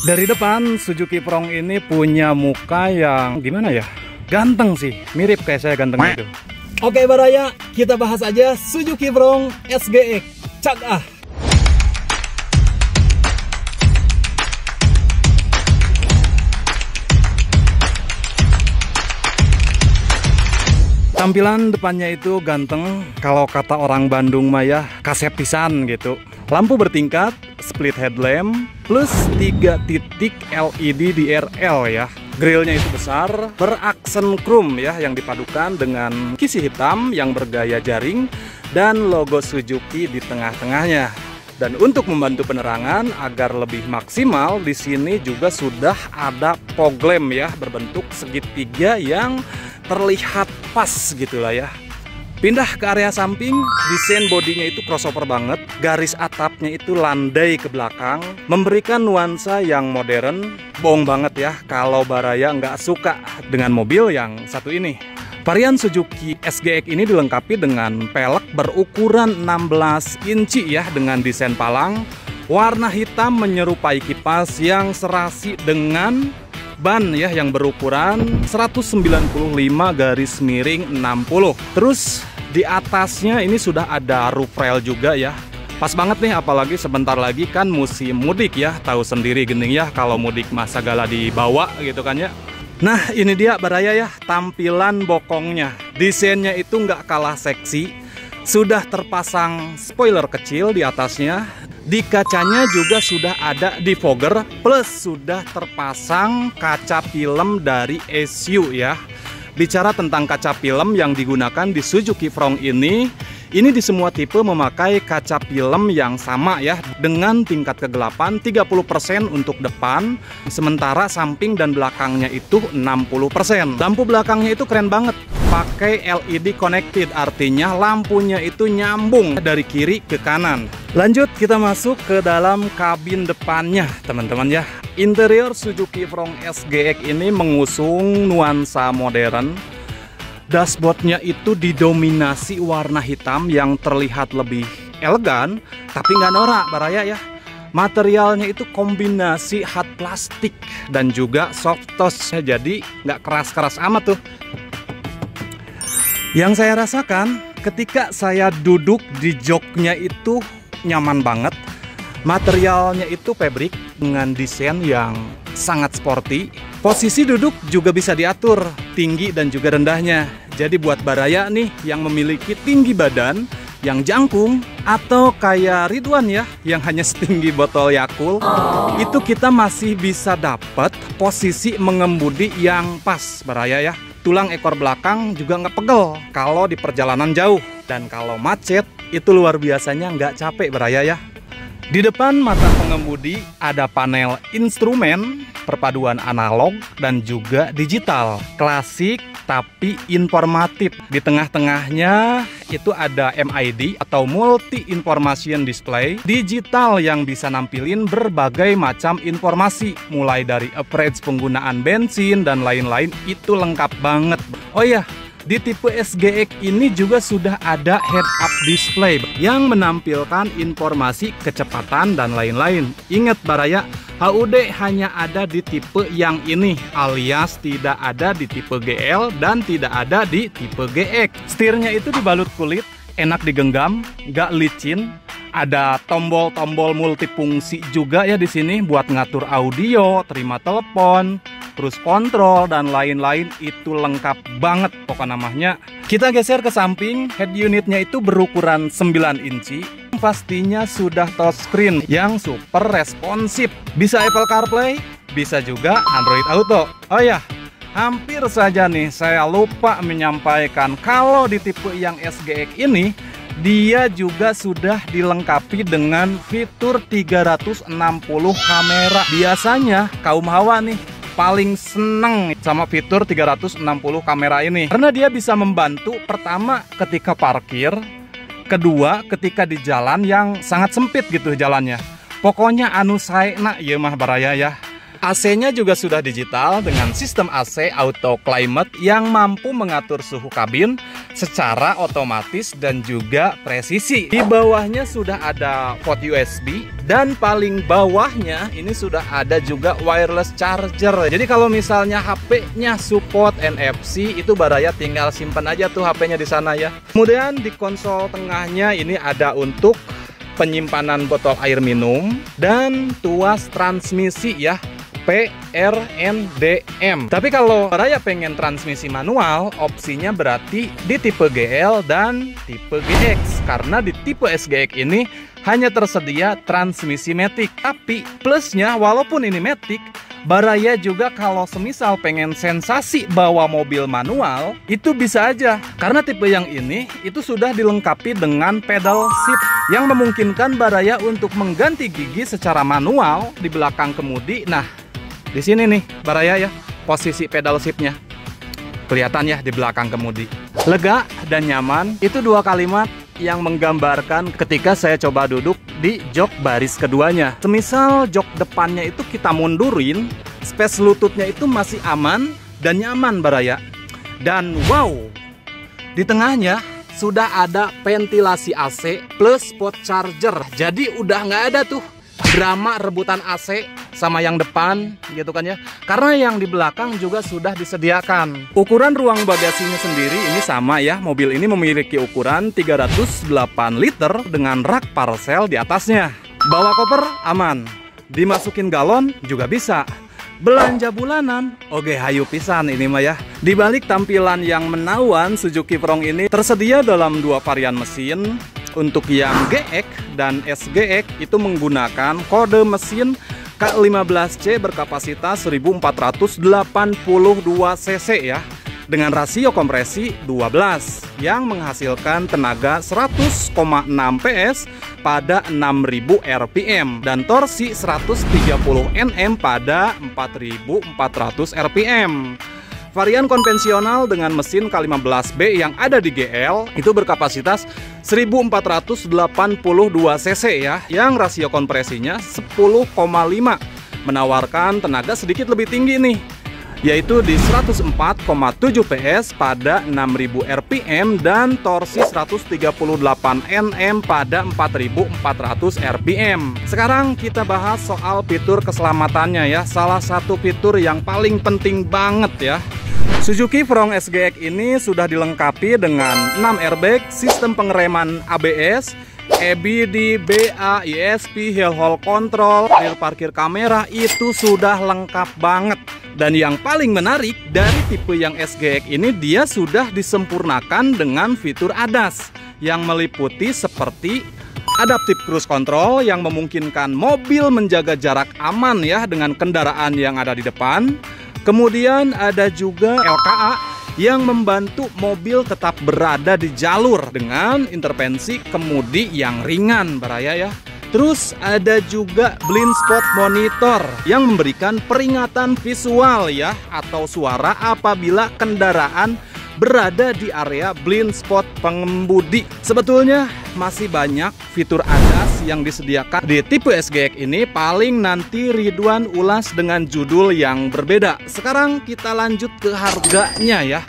Dari depan Suzuki Prong ini punya muka yang gimana ya? Ganteng sih, mirip kayak saya ganteng itu. Oke Baraya, kita bahas aja Suzuki Prong SGX. Cak ah. Tampilan depannya itu ganteng, kalau kata orang Bandung mah ya kasep pisan gitu. Lampu bertingkat, split headlamp, plus 3 titik LED di RL ya. Grillnya itu besar, beraksen chrome ya, yang dipadukan dengan kisi hitam yang bergaya jaring dan logo Suzuki di tengah-tengahnya. Dan untuk membantu penerangan agar lebih maksimal, di sini juga sudah ada fog lamp ya, berbentuk segitiga yang terlihat pas gitulah ya. Pindah ke area samping, desain bodinya itu crossover banget, garis atapnya itu landai ke belakang, memberikan nuansa yang modern. Bohong banget ya kalau Baraya nggak suka dengan mobil yang satu ini. Varian Suzuki SGX ini dilengkapi dengan pelek berukuran 16 inci ya, dengan desain palang, warna hitam menyerupai kipas yang serasi dengan ban ya yang berukuran 195 garis miring 60. Terus di atasnya ini sudah ada roof rail juga ya. Pas banget nih, apalagi sebentar lagi kan musim mudik ya. Tahu sendiri gening ya kalau mudik mah segala dibawa gitu kan ya. Nah ini dia Baraya ya, tampilan bokongnya. Desainnya itu nggak kalah seksi. Sudah terpasang spoiler kecil di atasnya. Di kacanya juga sudah ada defogger, plus sudah terpasang kaca film dari SU ya. Bicara tentang kaca film yang digunakan di Suzuki Prong ini di semua tipe memakai kaca film yang sama ya, dengan tingkat kegelapan 30% untuk depan, sementara samping dan belakangnya itu 60%. Lampu belakangnya itu keren banget, pakai LED connected, artinya lampunya itu nyambung dari kiri ke kanan. Lanjut kita masuk ke dalam kabin depannya teman-teman ya. Interior Suzuki Prong SGX ini mengusung nuansa modern. Dashboardnya itu didominasi warna hitam yang terlihat lebih elegan, tapi nggak norak Baraya ya. Materialnya itu kombinasi hard plastik dan juga soft touch, jadi nggak keras-keras amat tuh. Yang saya rasakan ketika saya duduk di joknya itu nyaman banget. Materialnya itu fabric dengan desain yang sangat sporty. Posisi duduk juga bisa diatur, tinggi dan juga rendahnya. Jadi buat Baraya nih yang memiliki tinggi badan yang jangkung, atau kayak Ridwan ya yang hanya setinggi botol Yakult, itu kita masih bisa dapat posisi mengemudi yang pas Baraya ya. Tulang ekor belakang juga nggak pegel kalau di perjalanan jauh, dan kalau macet itu luar biasanya nggak capek Baraya ya. Di depan mata pengemudi ada panel instrumen, perpaduan analog dan juga digital. Klasik tapi informatif. Di tengah-tengahnya itu ada MID atau Multi Information Display digital yang bisa nampilin berbagai macam informasi, mulai dari average penggunaan bensin dan lain-lain, itu lengkap banget. Oh iya, di tipe SGX ini juga sudah ada head-up display yang menampilkan informasi kecepatan dan lain-lain. Ingat Baraya, HUD hanya ada di tipe yang ini, alias tidak ada di tipe GL dan tidak ada di tipe GX. Setirnya itu dibalut kulit, enak digenggam, gak licin. Ada tombol-tombol multifungsi juga ya di sini buat ngatur audio, terima telepon, cruise control dan lain-lain, itu lengkap banget pokok namanya. Kita geser ke samping, head unitnya itu berukuran 9 inci. Pastinya sudah touchscreen yang super responsif. Bisa Apple CarPlay, bisa juga Android Auto. Oh ya, hampir saja nih saya lupa menyampaikan kalau di tipe yang SGX ini dia juga sudah dilengkapi dengan fitur 360 kamera. Biasanya kaum hawa nih paling seneng sama fitur 360 kamera ini, karena dia bisa membantu pertama ketika parkir, kedua ketika di jalan yang sangat sempit gitu jalannya. Pokoknya anu saena ieu mah Baraya ya. AC-nya juga sudah digital dengan sistem AC auto climate yang mampu mengatur suhu kabin secara otomatis dan juga presisi. Di bawahnya sudah ada port USB dan paling bawahnya ini sudah ada juga wireless charger. Jadi kalau misalnya HP-nya support NFC, itu Baraya tinggal simpan aja tuh HP-nya di sana ya. Kemudian di konsol tengahnya ini ada untuk penyimpanan botol air minum dan tuas transmisi ya, PRNDM. Tapi kalau Baraya pengen transmisi manual, opsinya berarti di tipe GL dan tipe GX. Karena di tipe SGX ini hanya tersedia transmisi matic. Tapi plusnya, walaupun ini matic, Baraya juga kalau semisal pengen sensasi bawa mobil manual, itu bisa aja. Karena tipe yang ini itu sudah dilengkapi dengan pedal shift yang memungkinkan Baraya untuk mengganti gigi secara manual di belakang kemudi. Nah, di sini nih Baraya ya, posisi pedal shiftnya kelihatan ya di belakang kemudi. Lega dan nyaman, itu dua kalimat yang menggambarkan ketika saya coba duduk di jok baris keduanya. Semisal jok depannya itu kita mundurin, space lututnya itu masih aman dan nyaman Baraya. Dan wow, di tengahnya sudah ada ventilasi AC plus spot charger. Jadi udah nggak ada tuh drama rebutan AC sama yang depan gitu kan ya, karena yang di belakang juga sudah disediakan. Ukuran ruang bagasinya sendiri ini sama ya, mobil ini memiliki ukuran 308 liter dengan rak parcel di atasnya. Bawa koper aman, dimasukin galon juga bisa. Belanja bulanan, oke hayu pisan ini mah ya. Di balik tampilan yang menawan, Suzuki Frong ini tersedia dalam dua varian mesin. Untuk yang GX dan SGX itu menggunakan kode mesin K15C berkapasitas 1482 cc ya, dengan rasio kompresi 12 yang menghasilkan tenaga 100,6 PS pada 6000 rpm dan torsi 130 Nm pada 4400 rpm. Varian konvensional dengan mesin K15B yang ada di GL itu berkapasitas 1482 cc ya, yang rasio kompresinya 10,5, menawarkan tenaga sedikit lebih tinggi nih, yaitu di 104,7 PS pada 6000 rpm dan torsi 138 Nm pada 4400 rpm. Sekarang kita bahas soal fitur keselamatannya ya. Salah satu fitur yang paling penting banget ya, Suzuki Frong SGX ini sudah dilengkapi dengan 6 airbag, sistem pengereman ABS, EBD, BA, ESP, hill hold control, rear parkir kamera, itu sudah lengkap banget. Dan yang paling menarik dari tipe yang SGX ini, dia sudah disempurnakan dengan fitur ADAS yang meliputi seperti Adaptive Cruise Control yang memungkinkan mobil menjaga jarak aman ya dengan kendaraan yang ada di depan. Kemudian ada juga LKA yang membantu mobil tetap berada di jalur dengan intervensi kemudi yang ringan Baraya ya. Terus ada juga blind spot monitor yang memberikan peringatan visual ya atau suara apabila kendaraan berada di area blind spot pengemudi. Sebetulnya masih banyak fitur ADAS yang disediakan di tipe SGX ini. Paling nanti Ridwan ulas dengan judul yang berbeda. Sekarang kita lanjut ke harganya ya.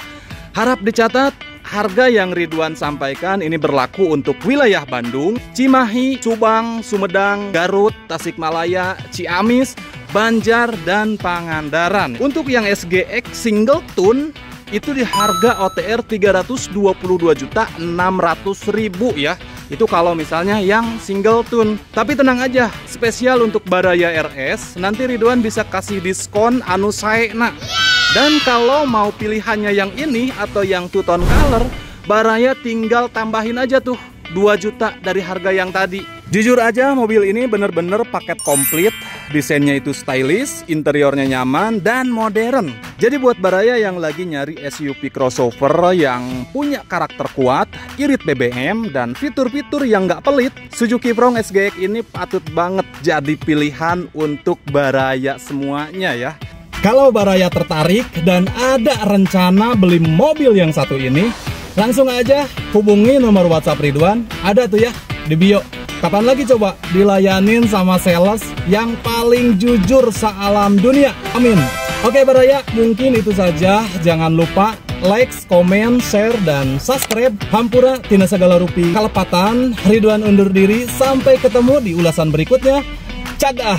Harap dicatat, harga yang Ridwan sampaikan ini berlaku untuk wilayah Bandung, Cimahi, Subang, Sumedang, Garut, Tasikmalaya, Ciamis, Banjar, dan Pangandaran. Untuk yang SGX single tune itu di harga OTR 322.600.000 ya. Itu kalau misalnya yang single tune. Tapi tenang aja, spesial untuk Baraya RS nanti Ridwan bisa kasih diskon anu saena. Dan kalau mau pilihannya yang ini atau yang two tone color, Baraya tinggal tambahin aja tuh 2 juta dari harga yang tadi. Jujur aja mobil ini bener-bener paket komplit. Desainnya itu stylish, interiornya nyaman dan modern. Jadi buat Baraya yang lagi nyari SUV crossover yang punya karakter kuat, irit BBM, dan fitur-fitur yang nggak pelit, Suzuki Frong SGX ini patut banget jadi pilihan untuk Baraya semuanya ya. Kalau Baraya tertarik dan ada rencana beli mobil yang satu ini, langsung aja hubungi nomor WhatsApp Ridwan, ada tuh ya di bio. Kapan lagi coba dilayanin sama sales yang paling jujur se-alam dunia. Amin. Oke Baraya, mungkin itu saja. Jangan lupa like, komen, share, dan subscribe. Hampura tina segala rupi kalepatan. Ridwan undur diri. Sampai ketemu di ulasan berikutnya. Cadah.